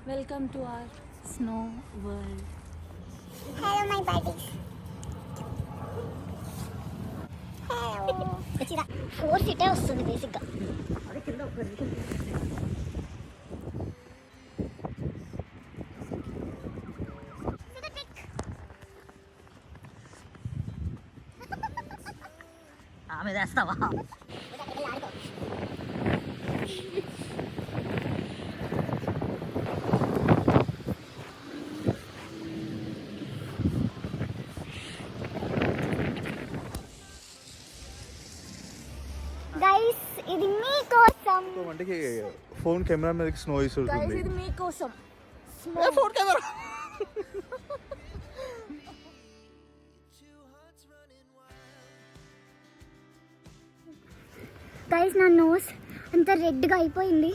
Welcome to our snow world. Hello, my buddies. Hello. Four seater వస్తుంది బేసిక్గా. ఆమె చేస్తావా? గైస్ ఇది మీకోసం. అంటే ఫోన్ కెమెరా మీదకి స్నో ఇస్తుంది. గైస్ ఇది మీకోసం. ఫోన్ కెమెరా గైస్ నా నోస్ అంత రెడ్గా అయిపోయింది.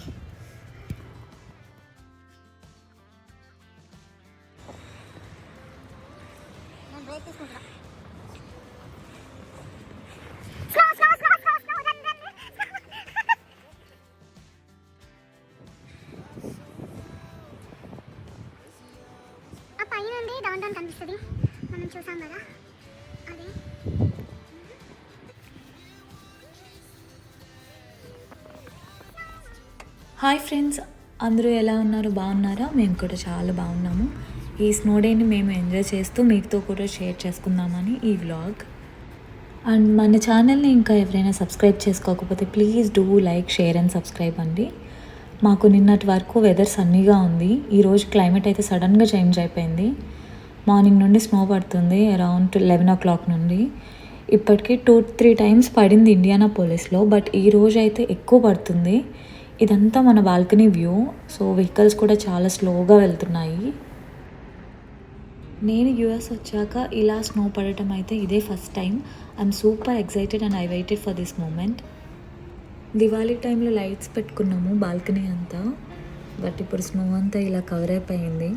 నేను బ్రేక్ తీసుకుంటున్నా. ఆ పైన నుండి డౌన్ టౌన్ కనిపిస్తుంది, మనం చూసాం కదా అదే. హాయ్ ఫ్రెండ్స్, అందరూ ఎలా ఉన్నారు? బాగున్నారా? మేము కూడా చాలా బాగున్నాము. ఈ స్నో డేని మేము ఎంజాయ్ చేస్తూ మీతో కూడా షేర్ చేసుకుందామని ఈ వ్లాగ్. అండ్ మన ఛానల్ని ఇంకా ఎవరైనా సబ్స్క్రైబ్ చేసుకోకపోతే please do like, share and subscribe అండి. మాకు నిన్నటి వరకు వెదర్ సన్నీగా ఉంది. ఈరోజు క్లైమేట్ అయితే సడన్గా చేంజ్ అయిపోయింది. మార్నింగ్ నుండి స్నో పడుతుంది అరౌండ్ 11 o'clock నుండి. ఇప్పటికీ 2-3 times పడింది ఇండియానాపోలిస్లో, బట్ ఈరోజు అయితే ఎక్కువ పడుతుంది. ఇదంతా మన బాల్కనీ వ్యూ, సో వెహికల్స్ కూడా చాలా స్లోగా వెళ్తున్నాయి. నేను యూఎస్ వచ్చాక ఇలా స్నో పడటం అయితే ఇదే first time. I'm super excited and I waited for this moment. Diwali టైంలో లైట్స్ పెట్టుకున్నాము బాల్కనీ అంతా, బట్ ఇప్పుడు స్నో అంతా ఇలా కవర్ అయిపోయింది.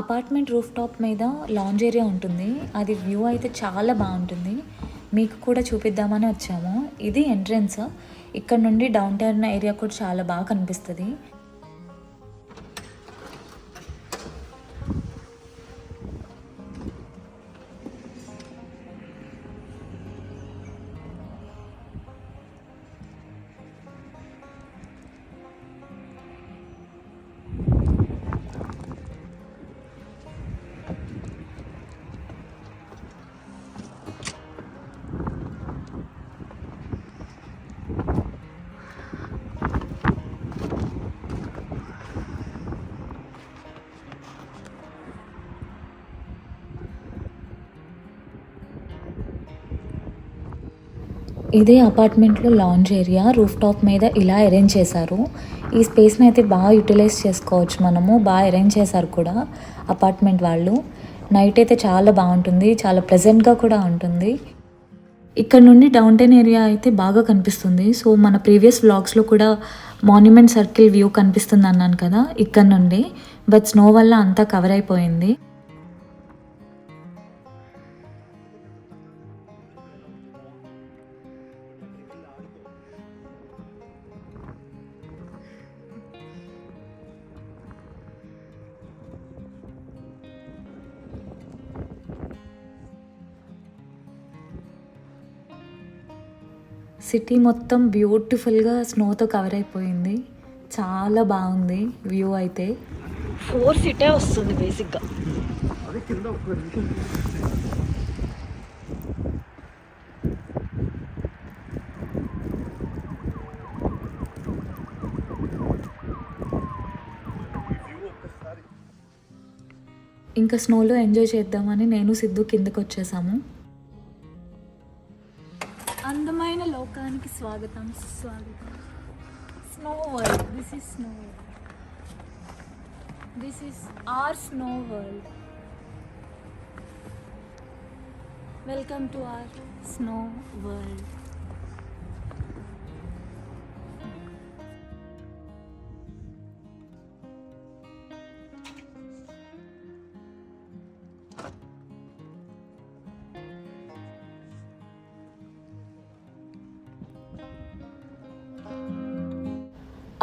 అపార్ట్మెంట్ రూఫ్ టాప్ మీద లాంజ్ ఏరియా ఉంటుంది. అది వ్యూ అయితే చాలా బాగుంటుంది. మీకు కూడా చూపిద్దామని వచ్చాము. ఇది ఎంట్రన్స్. ఇక్కడ నుండి డౌన్ టౌన్ ఏరియా కూడా చాలా బాగా కనిపిస్తుంది. ఇదే అపార్ట్మెంట్లో లాంజ్ ఏరియా. రూఫ్ టాప్ మీద ఇలా అరేంజ్ చేశారు. ఈ స్పేస్ని అయితే బాగా యూటిలైజ్ చేసుకోవచ్చు మనము. బాగా అరేంజ్ చేశారు కూడా అపార్ట్మెంట్ వాళ్ళు. నైట్ అయితే చాలా బాగుంటుంది, చాలా ప్లెజెంట్గా కూడా ఉంటుంది. ఇక్కడ నుండి డౌన్ టౌన్ ఏరియా అయితే బాగా కనిపిస్తుంది. సో మన ప్రీవియస్ వ్లాగ్స్లో కూడా మాన్యుమెంట్ సర్కిల్ వ్యూ కనిపిస్తుంది అన్నాను కదా ఇక్కడ నుండి, బట్ స్నో వల్ల అంతా కవర్ అయిపోయింది. సిటీ మొత్తం బ్యూటిఫుల్గా స్నోతో కవర్ అయిపోయింది. చాలా బాగుంది వ్యూ అయితే. 4 seater వస్తుంది బేసిక్గా. ఇంకా స్నోలో ఎంజాయ్ చేద్దామని నేను సిద్ధు కిందకి వచ్చేసాము. అందమైన లోకానికి స్వాగతం, సుస్వాగతం. Snow world. This is snow world. This is our snow world. Welcome to our snow world.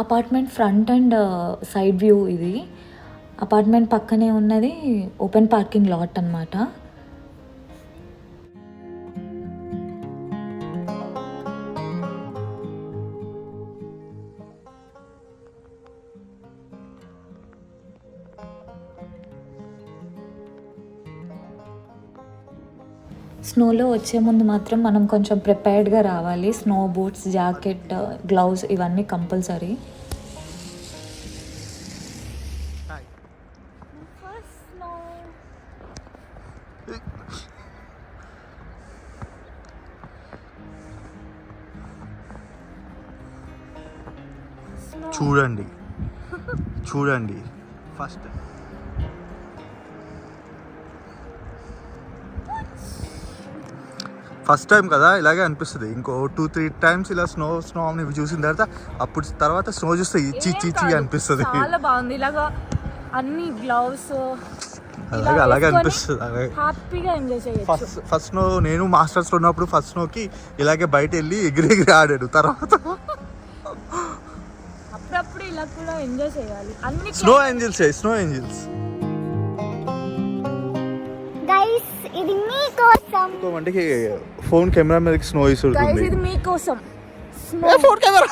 Apartment front and side view ఇది. అపార్ట్మెంట్ పక్కనే ఉన్నది ఓపెన్ పార్కింగ్ లాట్ అన్నమాట. స్నోలో వచ్చే ముందు మాత్రం మనం కొంచెం ప్రిపేర్డ్గా రావాలి. స్నో బూట్స్, జాకెట్, గ్లౌస్ ఇవన్నీ కంపల్సరీ. చూడండి చూడండి ఫస్ట్ టైం కదా ఇలాగే అనిపిస్తుంది. ఇంకో 2-3 టైమ్స్ ఇలా స్నో చూసిన తర్వాత స్నో చూస్తే ఇచ్చి అనిపిస్తుంది. చాలా బాగుంది. ఇలాగా అన్ని గ్లౌస్ అలాగే అనిపిస్తుంది. హ్యాపీగా ఎంజాయ్ చేయొచ్చు. ఫస్ట్ స్నో నేను మాస్టర్స్ లో ఉన్నప్పుడు ఫస్ట్ స్నోకి ఇలాగే బయట వెళ్ళి ఎగిరి ఆడాడు. తర్వాత అప్పుడప్పుడు ఇలా కూడా ఎంజాయ్ చేయాలి. అన్ని స్నో ఏంజిల్స్ గైస్ ఇది మీకోసం. ఇంకోమంటే ఫోన్ కెమెరా మీదకి స్నో గైస్ ఇది మీకోసం. ఫోన్ కెమెరా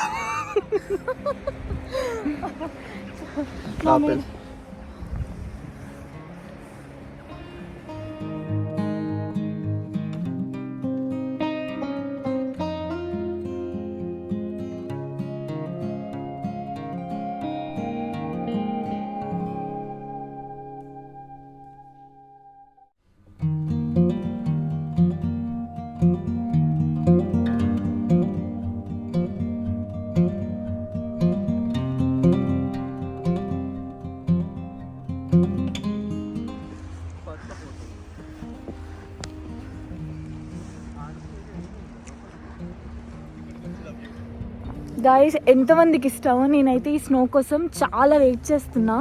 గైస్ ఎంతమందికి ఇష్టమో, నేనైతే ఈ స్నో కోసం చాలా వెయిట్ చేస్తున్నా.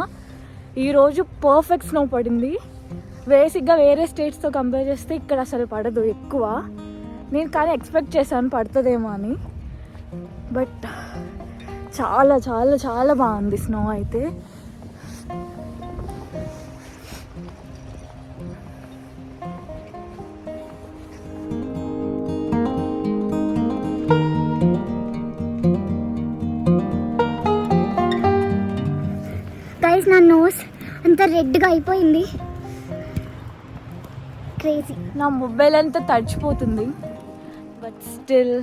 ఈరోజు పర్ఫెక్ట్ స్నో పడింది. బేసిక్గా వేరే స్టేట్స్తో కంపేర్ చేస్తే ఇక్కడ అసలు పడదు ఎక్కువ. నేను కానీ ఎక్స్పెక్ట్ చేశాను పడుతుందేమో అని. బట్ చాలా చాలా చాలా బాగుంది స్నో అయితే. గైస్ నా నోస్ అంత రెడ్గా అయిపోయింది. క్రేజీ. నా మొబైల్ అంతా తడిచిపోతుంది. But still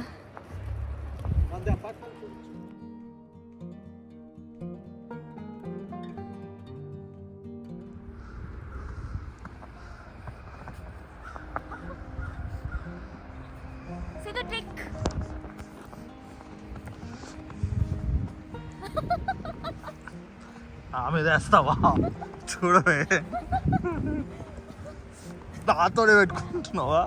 see the trick. ఆమె వేస్తావా చూడవే, నాతోనే పెట్టుకుంటున్నావా?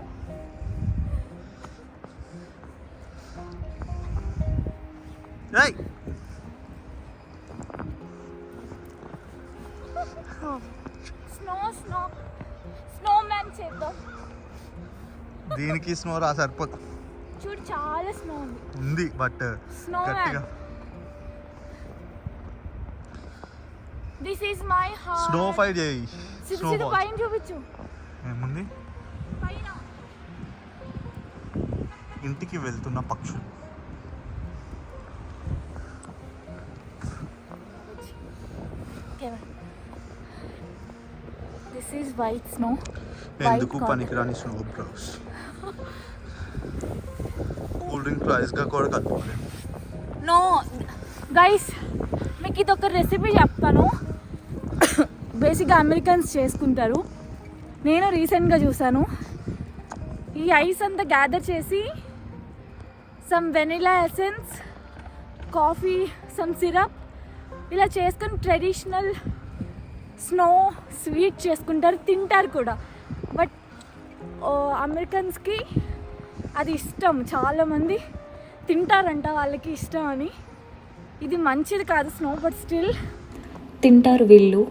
స్నోమ్యాన్ చేద్దాం. దీనికి స్నో రా సరిపోదు. చూడు చాలా స్నో ఉంది బట్ గట్టిగా. This is my heart. Snow fight చేయి. స్నో పైన చూపించు. ఏముంది? పైన ఇంటికి వెళ్తున్న పక్షులు. This is white snow. ఎందుకు పనికిరాని snow bros. Cool drink price గా కూడా కలుపుకోవాలి. నో గైస్, మీకు ఇది ఒక రెసిపీ చెప్తాను. బేసిక్గా అమెరికన్స్ చేసుకుంటారు. నేను రీసెంట్గా చూసాను. ఈ ఐస్ అంతా గ్యాదర్ చేసి some vanilla essence, coffee, some syrup ఇలా చేసుకుని ట్రెడిషనల్ స్నో స్వీట్ చేసుకుంటారు, తింటారు కూడా. బట్ అమెరికన్స్కి అది ఇష్టం, చాలామంది తింటారంట, వాళ్ళకి ఇష్టం అని. ఇది మంచిది కాదు స్నో, బట్ స్టిల్ తింటారు వీళ్ళు.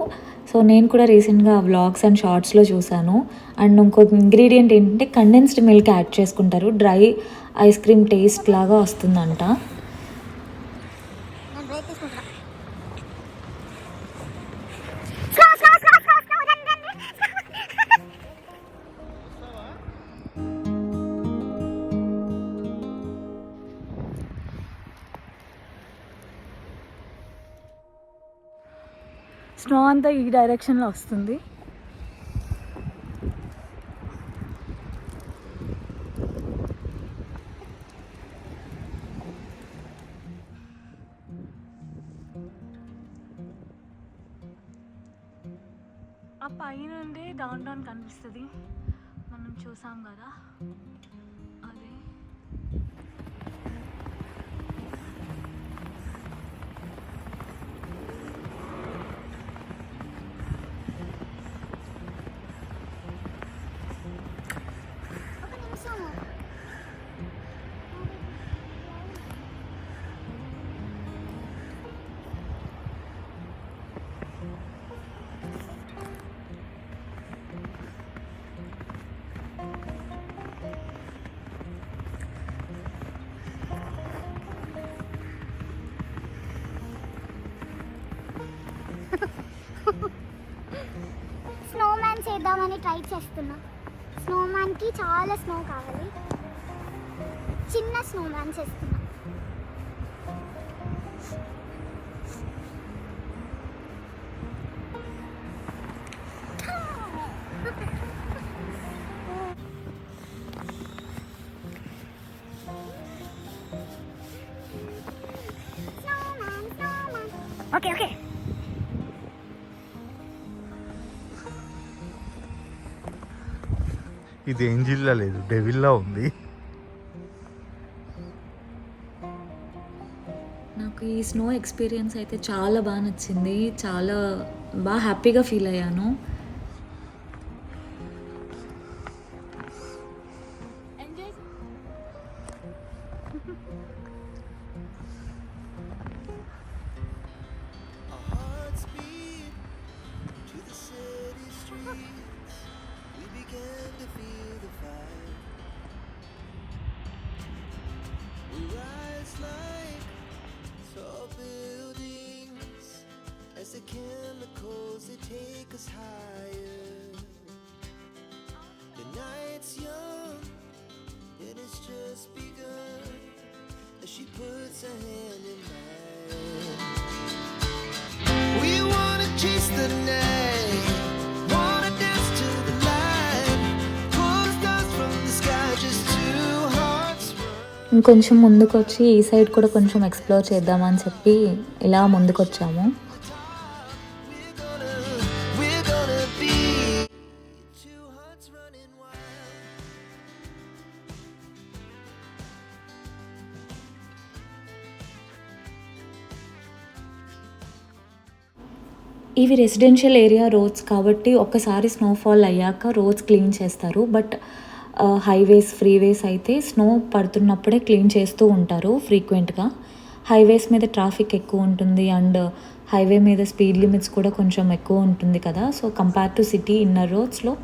సో నేను కూడా రీసెంట్గా వ్లాగ్స్ అండ్ షార్ట్స్లో చూసాను. అండ్ ఇంకో ఇంగ్రీడియంట్ ఏంటంటే కండెన్స్డ్ మిల్క్ యాడ్ చేసుకుంటారు. డ్రై ఐస్ క్రీమ్ టేస్ట్ లాగా వస్తుందంట. బ్రేక్ తీసుకుంటున్నా. స్నో అంతా ఈ డైరెక్షన్లో వస్తుంది. ఆ పైనుండి డౌన్ టౌన్ కనిపిస్తుంది. మనం చూసాం కదా అదే. స్నోమ్యాన్ చేద్దామని ట్రై చేస్తున్నా. స్నోమ్యాన్కి చాలా స్నో కావాలి. చిన్న స్నోమ్యాన్ చేస్తున్నా. Okay okay. ఇది ఏంజిల్లా లేదు, డెవిల్లా ఉంది. నాకు ఈ స్నో ఎక్స్పీరియన్స్ అయితే చాలా బాగా నచ్చింది. చాలా బాగా హ్యాపీగా ఫీల్ అయ్యాను. The chemicals that take us higher. The night's young and it's just begun as she puts her hand in mine. We wanna chase the night, wanna dance to the light, pull the stars from the sky, just two hearts run. ఇంకొంచెం ముందుకు వచ్చి ఈ side కూడా కొంచెం explore చేద్దామని చెప్పి ఇలా ముందుకు వచ్చాము. ఇవి రెసిడెన్షియల్ ఏరియా రోడ్స్ కాబట్టి ఒక్కసారి స్నోఫాల్ అయ్యాక రోడ్స్ క్లీన్ చేస్తారు. బట్ హైవేస్ ఫ్రీవేస్ అయితే స్నో పడుతున్నప్పుడే క్లీన్ చేస్తూ ఉంటారు ఫ్రీక్వెంట్గా. హైవేస్ మీద ట్రాఫిక్ ఎక్కువ ఉంటుంది అండ్ హైవే మీద స్పీడ్ లిమిట్స్ కూడా కొంచెం ఎక్కువ ఉంటుంది కదా. So compare to city inner రోడ్స్లో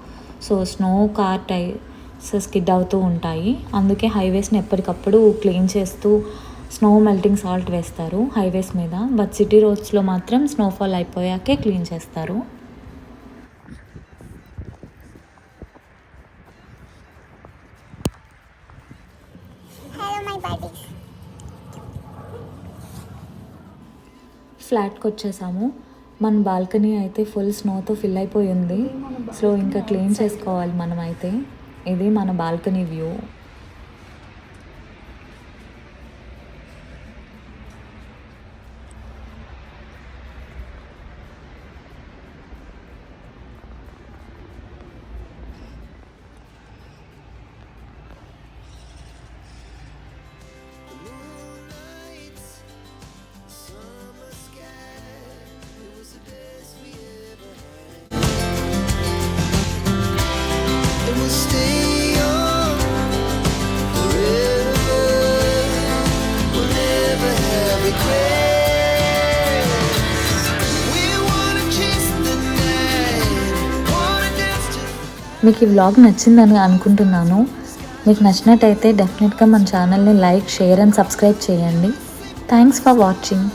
so snow car tyres skid అవుతూ ఉంటాయి. అందుకే హైవేస్ని ఎప్పటికప్పుడు క్లీన్ చేస్తూ స్నో మెల్టింగ్ సాల్ట్ వేస్తారు హైవేస్ మీద. బట్ సిటీ రోడ్స్లో మాత్రం స్నోఫాల్ అయిపోయాకే క్లీన్ చేస్తారు. ఫ్లాట్కి వచ్చేసాము. మన బాల్కనీ అయితే ఫుల్ స్నోతో ఫిల్ అయిపోయి ఉంది. సో ఇంకా క్లీన్ చేసుకోవాలి మనం అయితే. ఇది మన బాల్కనీ వ్యూ. మీకు ఈ వ్లాగ్ నచ్చిందని అనుకుంటున్నాను. మీకు నచ్చినట్టయితే డెఫినెట్గా మన ఛానల్ని లైక్, షేర్ అండ్ సబ్స్క్రైబ్ చేయండి. Thanks for watching.